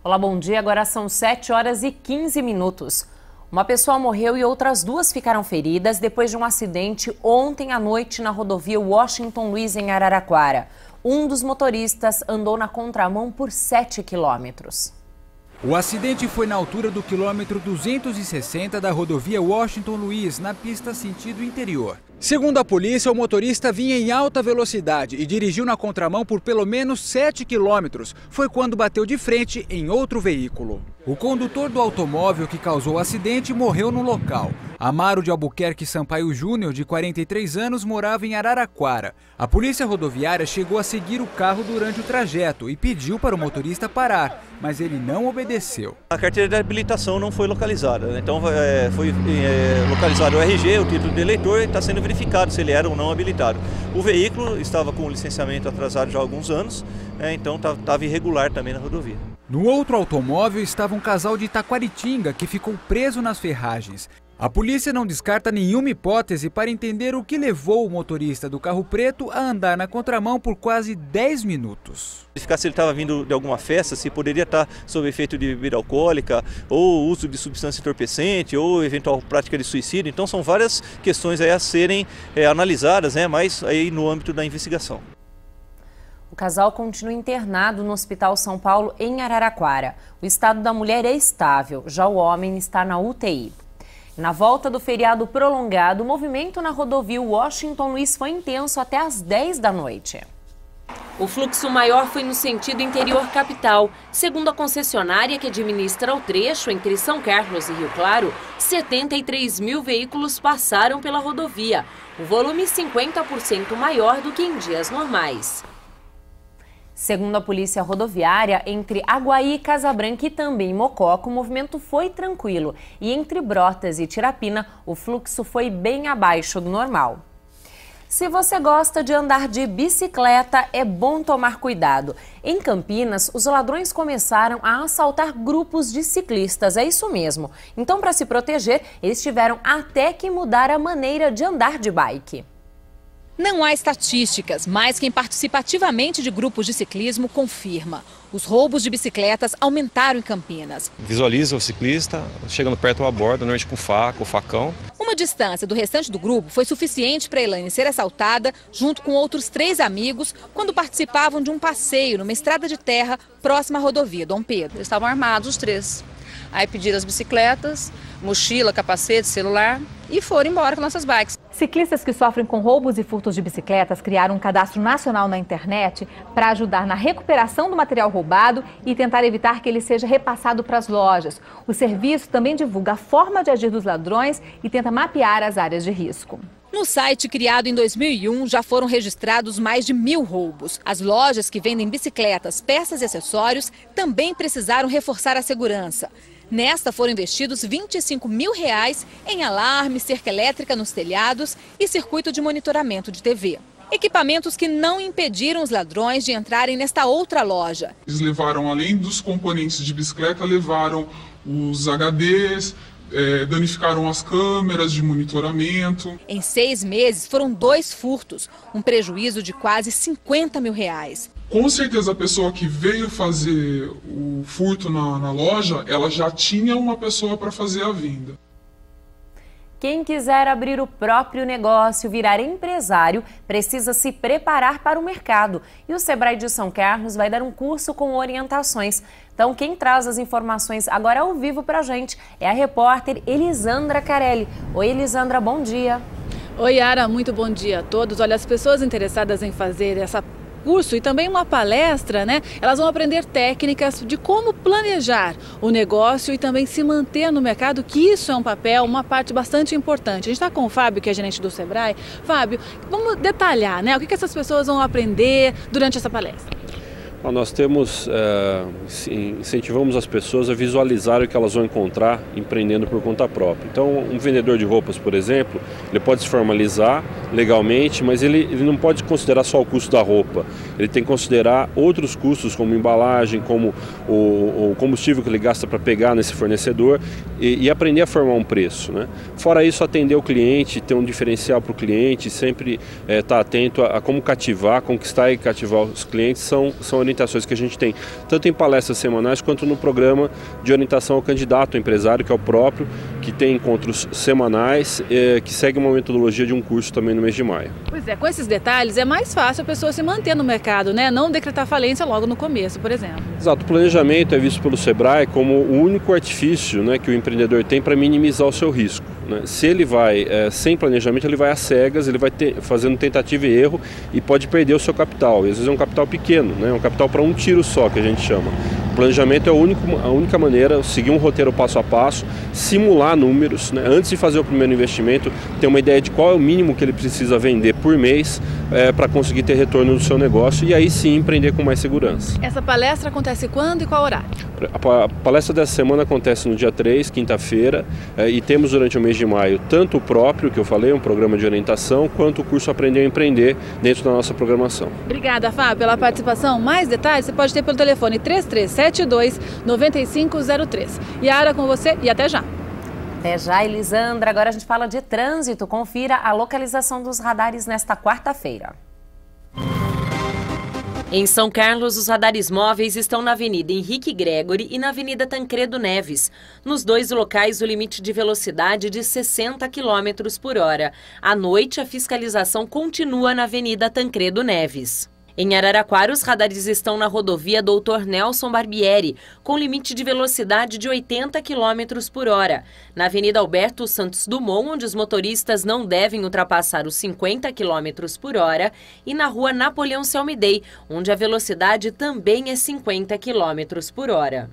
Olá, bom dia. Agora são 7 horas e 15 minutos. Uma pessoa morreu e outras duas ficaram feridas depois de um acidente ontem à noite na rodovia Washington Luiz, em Araraquara. Um dos motoristas andou na contramão por 7 quilômetros. O acidente foi na altura do quilômetro 260 da rodovia Washington Luiz, na pista sentido interior. Segundo a polícia, o motorista vinha em alta velocidade e dirigiu na contramão por pelo menos 7 quilômetros. Foi quando bateu de frente em outro veículo. O condutor do automóvel que causou o acidente morreu no local. Amaro de Albuquerque Sampaio Júnior, de 43 anos, morava em Araraquara. A polícia rodoviária chegou a seguir o carro durante o trajeto e pediu para o motorista parar, mas ele não obedeceu. A carteira de habilitação não foi localizada, então foi localizado o RG, o título de eleitor, e está sendo verificado se ele era ou não habilitado. O veículo estava com o licenciamento atrasado já há alguns anos, então estava irregular também na rodovia. No outro automóvel estava um casal de Taquaritinga que ficou preso nas ferragens. A polícia não descarta nenhuma hipótese para entender o que levou o motorista do carro preto a andar na contramão por quase 10 minutos. Verificar se ele estava vindo de alguma festa, se poderia estar sob efeito de bebida alcoólica, ou uso de substância entorpecente, ou eventual prática de suicídio. Então são várias questões aí a serem analisadas, mas aí no âmbito da investigação. O casal continua internado no Hospital São Paulo, em Araraquara. O estado da mulher é estável, já o homem está na UTI. Na volta do feriado prolongado, o movimento na rodovia Washington Luiz foi intenso até às 10 da noite. O fluxo maior foi no sentido interior capital. Segundo a concessionária que administra o trecho entre São Carlos e Rio Claro, 73 mil veículos passaram pela rodovia, o volume 50% maior do que em dias normais. Segundo a polícia rodoviária, entre Aguaí, Casabranca e também Mococa, o movimento foi tranquilo. E entre Brotas e Tirapina, o fluxo foi bem abaixo do normal. Se você gosta de andar de bicicleta, é bom tomar cuidado. Em Campinas, os ladrões começaram a assaltar grupos de ciclistas, é isso mesmo. Então, para se proteger, eles tiveram até que mudar a maneira de andar de bike. Não há estatísticas, mas quem participa ativamente de grupos de ciclismo confirma. Os roubos de bicicletas aumentaram em Campinas. Visualiza o ciclista, chegando perto da borda, normalmente com faca ou facão. Uma distância do restante do grupo foi suficiente para Elaine ser assaltada, junto com outros 3 amigos, quando participavam de um passeio numa estrada de terra próxima à rodovia Dom Pedro. Eles estavam armados, os 3. Aí pediram as bicicletas, mochila, capacete, celular e foram embora com nossas bikes. Ciclistas que sofrem com roubos e furtos de bicicletas criaram um cadastro nacional na internet para ajudar na recuperação do material roubado e tentar evitar que ele seja repassado para as lojas. O serviço também divulga a forma de agir dos ladrões e tenta mapear as áreas de risco. No site criado em 2001, já foram registrados mais de 1000 roubos. As lojas que vendem bicicletas, peças e acessórios também precisaram reforçar a segurança. Nesta foram investidos R$25 mil em alarme, cerca elétrica nos telhados e circuito de monitoramento de TV. Equipamentos que não impediram os ladrões de entrarem nesta outra loja. Eles levaram, além dos componentes de bicicleta, levaram os HDs, danificaram as câmeras de monitoramento. Em 6 meses foram 2 furtos, um prejuízo de quase R$50 mil. Com certeza a pessoa que veio fazer o furto na loja, ela já tinha uma pessoa para fazer a venda. Quem quiser abrir o próprio negócio, virar empresário, precisa se preparar para o mercado. E o Sebrae de São Carlos vai dar um curso com orientações. Então, quem traz as informações agora ao vivo para a gente é a repórter Elisandra Carelli. Oi, Elisandra, bom dia. Oi, Yara, muito bom dia a todos. Olha, as pessoas interessadas em fazer essa curso e também uma palestra, elas vão aprender técnicas de como planejar o negócio e também se manter no mercado, que isso é uma parte bastante importante. A gente está com o Fábio, que é gerente do Sebrae. Fábio, vamos detalhar, o que essas pessoas vão aprender durante essa palestra? Nós incentivamos as pessoas a visualizar o que elas vão encontrar empreendendo por conta própria. Então, um vendedor de roupas, por exemplo, ele pode se formalizar legalmente, mas ele não pode considerar só o custo da roupa. Ele tem que considerar outros custos, como embalagem, como o combustível que ele gasta para pegar nesse fornecedor e aprender a formar um preço, Fora isso, atender o cliente, ter um diferencial para o cliente, sempre estar atento a como cativar, conquistar e cativar os clientes são orientações que a gente tem, tanto em palestras semanais quanto no programa de orientação ao candidato ao empresário, que é o próprio, que tem encontros semanais, que segue uma metodologia de um curso também no mês de maio. Pois é, com esses detalhes é mais fácil a pessoa se manter no mercado, né? Não decretar falência logo no começo, por exemplo. Exato, o planejamento é visto pelo Sebrae como o único artifício, né, que o empreendedor tem para minimizar o seu risco, né? Se ele vai sem planejamento, ele vai às cegas, ele vai fazendo tentativa e erro e pode perder o seu capital. E às vezes é um capital pequeno, né? Um capital para um tiro só, que a gente chama. O planejamento é a única maneira, seguir um roteiro passo a passo, simular números, né? Antes de fazer o primeiro investimento, ter uma ideia de qual é o mínimo que ele precisa vender por mês para conseguir ter retorno do seu negócio e aí sim empreender com mais segurança. Essa palestra acontece quando e qual horário? A palestra dessa semana acontece no dia 3, quinta-feira, e temos durante o mês de maio tanto o próprio, que eu falei, um programa de orientação, quanto o curso Aprender a Empreender dentro da nossa programação. Obrigada, Fábio, pela participação. Mais detalhes você pode ter pelo telefone 3372-9503. Yara, com você e até já. Até já, Elisandra. Agora a gente fala de trânsito. Confira a localização dos radares nesta quarta-feira. Em São Carlos, os radares móveis estão na Avenida Henrique Gregory e na Avenida Tancredo Neves. Nos dois locais, o limite de velocidade é de 60 km por hora. À noite, a fiscalização continua na Avenida Tancredo Neves. Em Araraquara, os radares estão na rodovia Dr. Nelson Barbieri, com limite de velocidade de 80 km por hora. Na Avenida Alberto Santos Dumont, onde os motoristas não devem ultrapassar os 50 km por hora. E na rua Napoleão Selmidei, onde a velocidade também é 50 km por hora.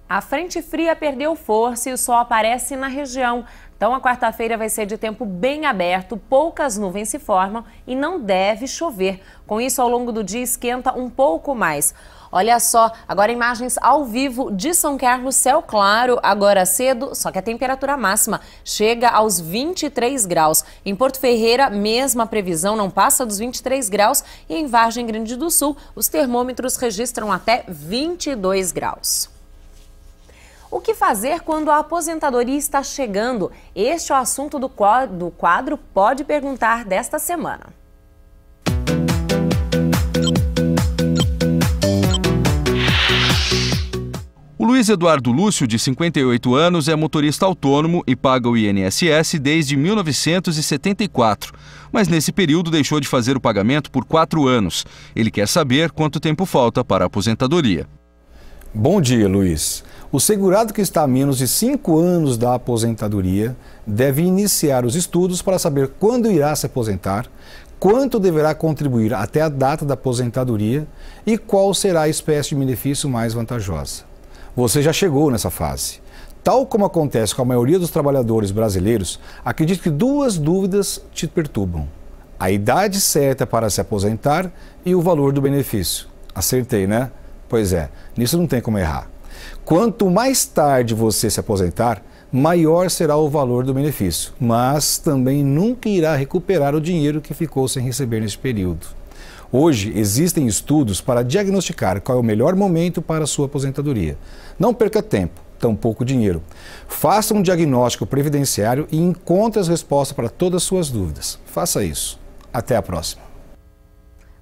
A frente fria perdeu força e o sol aparece na região. Então a quarta-feira vai ser de tempo bem aberto, poucas nuvens se formam e não deve chover. Com isso, ao longo do dia esquenta um pouco mais. Olha só, agora imagens ao vivo de São Carlos, céu claro, agora cedo, só que a temperatura máxima chega aos 23 graus. Em Porto Ferreira, mesma previsão, não passa dos 23 graus. E em Vargem Grande do Sul, os termômetros registram até 22 graus. O que fazer quando a aposentadoria está chegando? Este é o assunto do quadro Pode Perguntar desta semana. O Luiz Eduardo Lúcio, de 58 anos, é motorista autônomo e paga o INSS desde 1974. Mas nesse período deixou de fazer o pagamento por 4 anos. Ele quer saber quanto tempo falta para a aposentadoria. Bom dia, Luiz. O segurado que está a menos de 5 anos da aposentadoria deve iniciar os estudos para saber quando irá se aposentar, quanto deverá contribuir até a data da aposentadoria e qual será a espécie de benefício mais vantajosa. Você já chegou nessa fase. Tal como acontece com a maioria dos trabalhadores brasileiros, acredito que 2 dúvidas te perturbam: a idade certa para se aposentar e o valor do benefício. Acertei, né? Pois é, nisso não tem como errar. Quanto mais tarde você se aposentar, maior será o valor do benefício, mas também nunca irá recuperar o dinheiro que ficou sem receber nesse período. Hoje existem estudos para diagnosticar qual é o melhor momento para a sua aposentadoria. Não perca tempo, tampouco dinheiro. Faça um diagnóstico previdenciário e encontre as respostas para todas as suas dúvidas. Faça isso. Até a próxima.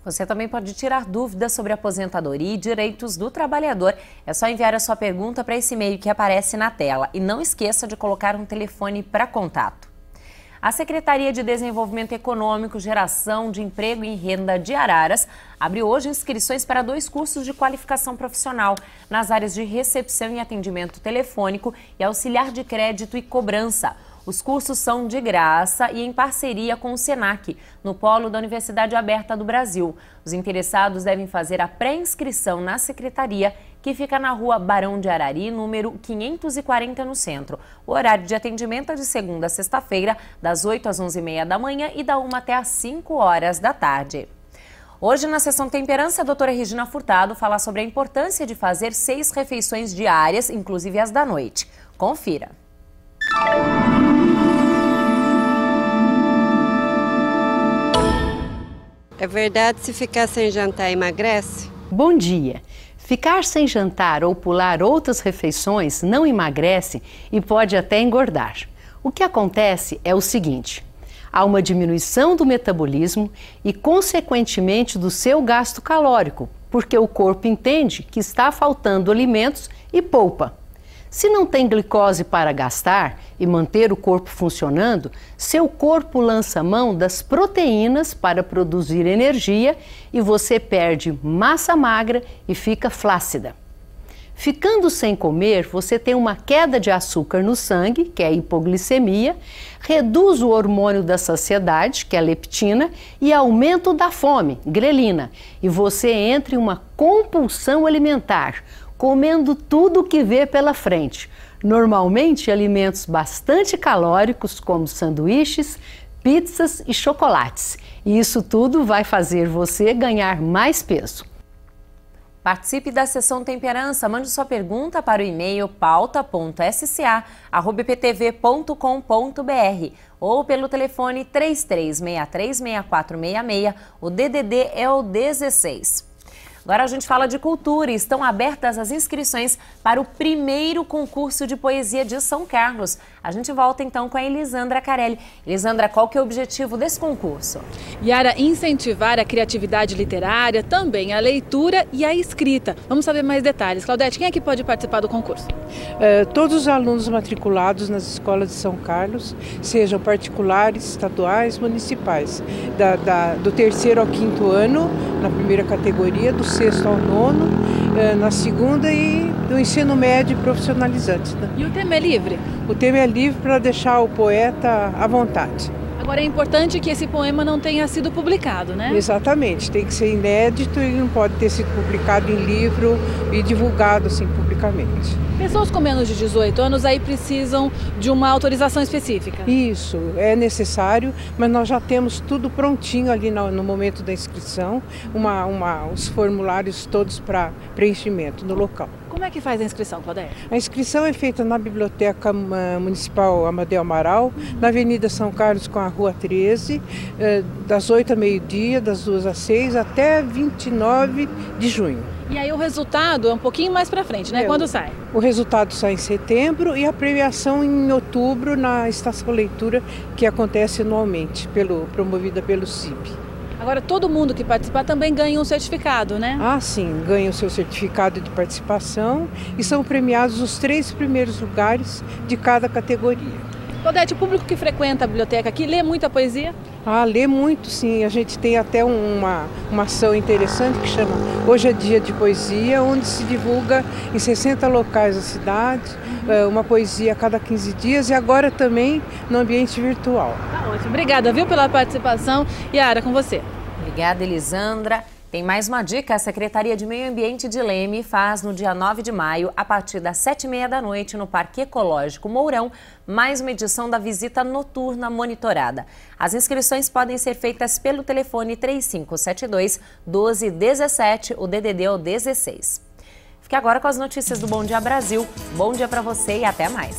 Você também pode tirar dúvidas sobre aposentadoria e direitos do trabalhador. É só enviar a sua pergunta para esse e-mail que aparece na tela. E não esqueça de colocar um telefone para contato. A Secretaria de Desenvolvimento Econômico, Geração de Emprego e Renda de Araras abre hoje inscrições para 2 cursos de qualificação profissional nas áreas de recepção e atendimento telefônico e auxiliar de crédito e cobrança. Os cursos são de graça e em parceria com o SENAC, no polo da Universidade Aberta do Brasil. Os interessados devem fazer a pré-inscrição na secretaria, que fica na rua Barão de Arari, número 540, no centro. O horário de atendimento é de segunda a sexta-feira, das 8 às 11h30 da manhã e da 1 até às 5 horas da tarde. Hoje, na sessão Temperança, a doutora Regina Furtado fala sobre a importância de fazer 6 refeições diárias, inclusive as da noite. Confira. É verdade, se ficar sem jantar emagrece? Bom dia! Ficar sem jantar ou pular outras refeições não emagrece e pode até engordar. O que acontece é o seguinte: há uma diminuição do metabolismo e, consequentemente, do seu gasto calórico, porque o corpo entende que está faltando alimentos e poupa. Se não tem glicose para gastar e manter o corpo funcionando, seu corpo lança mão das proteínas para produzir energia e você perde massa magra e fica flácida. Ficando sem comer, você tem uma queda de açúcar no sangue, que é a hipoglicemia, reduz o hormônio da saciedade, que é a leptina, e aumento da fome, grelina, e você entra em uma compulsão alimentar, comendo tudo o que vê pela frente. Normalmente alimentos bastante calóricos, como sanduíches, pizzas e chocolates. E isso tudo vai fazer você ganhar mais peso. Participe da Sessão Temperança, mande sua pergunta para o e-mail pauta.sca@iptv.com.br ou pelo telefone 33636466, o DDD é o 16. Agora a gente fala de cultura e estão abertas as inscrições para o primeiro concurso de poesia de São Carlos. A gente volta então com a Elisandra Carelli. Elisandra, qual que é o objetivo desse concurso? Yara, incentivar a criatividade literária, também a leitura e a escrita. Vamos saber mais detalhes. Claudete, quem é que pode participar do concurso? Todos os alunos matriculados nas escolas de São Carlos, sejam particulares, estaduais, municipais, do 3º ao 5º ano, na primeira categoria, do 6º ao 9º, na segunda e do ensino médio profissionalizante. Né? E o tema é livre? O tema é livre para deixar o poeta à vontade. Agora é importante que esse poema não tenha sido publicado, né? Exatamente, tem que ser inédito e não pode ter sido publicado em livro e divulgado assim publicamente. Pessoas com menos de 18 anos aí precisam de uma autorização específica? Isso, é necessário, mas nós já temos tudo prontinho ali no momento da inscrição, os formulários todos para preenchimento no local. Como é que faz a inscrição, Claudete? A inscrição é feita na Biblioteca Municipal Amadeu Amaral, na Avenida São Carlos com a Rua 13, das 8 ao meio-dia, das 2 às 6, até 29 de junho. E aí o resultado é um pouquinho mais para frente, né? Quando sai? O resultado sai em setembro e a premiação em outubro na Estação Leitura, que acontece anualmente, promovida pelo CIB. Agora, todo mundo que participar também ganha um certificado, né? Ah, sim, ganha o seu certificado de participação e são premiados os 3 primeiros lugares de cada categoria. Claudete, o público que frequenta a biblioteca aqui lê muita poesia? Ah, lê muito, sim. A gente tem até uma ação interessante que chama Hoje é Dia de Poesia, onde se divulga em 60 locais da cidade, uma poesia a cada 15 dias e agora também no ambiente virtual. Tá ótimo. Obrigada, viu, pela participação. Yara, com você. Obrigada, Elisandra. Tem mais uma dica, a Secretaria de Meio Ambiente de Leme faz no dia 9 de maio, a partir das 7h30 da noite, no Parque Ecológico Mourão, mais uma edição da visita noturna monitorada. As inscrições podem ser feitas pelo telefone 3572-1217, o DDD é o 16. Fique agora com as notícias do Bom Dia Brasil. Bom dia para você e até mais.